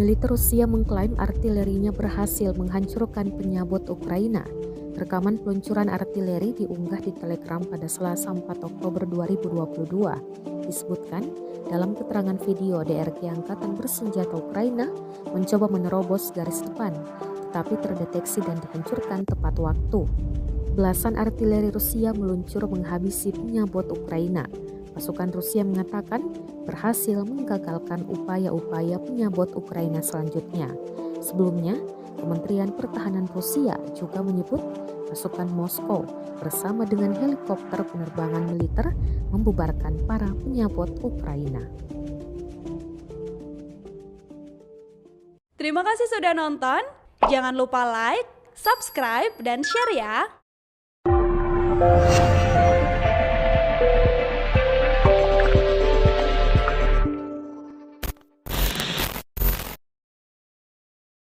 Militer Rusia mengklaim artilerinya berhasil menghancurkan penyabot Ukraina. Rekaman peluncuran artileri diunggah di Telegram pada Selasa 4 Oktober 2022. Disebutkan dalam keterangan video DRG Angkatan Bersenjata Ukraina mencoba menerobos garis depan, tetapi terdeteksi dan dihancurkan tepat waktu. Belasan artileri Rusia meluncur menghabisi penyabot Ukraina. Pasukan Rusia mengatakan berhasil menggagalkan upaya-upaya penyabot Ukraina selanjutnya. Sebelumnya, Kementerian Pertahanan Rusia juga menyebut pasukan Moskow bersama dengan helikopter penerbangan militer membubarkan para penyabot Ukraina. Terima kasih sudah nonton. Jangan lupa like, subscribe, dan share ya.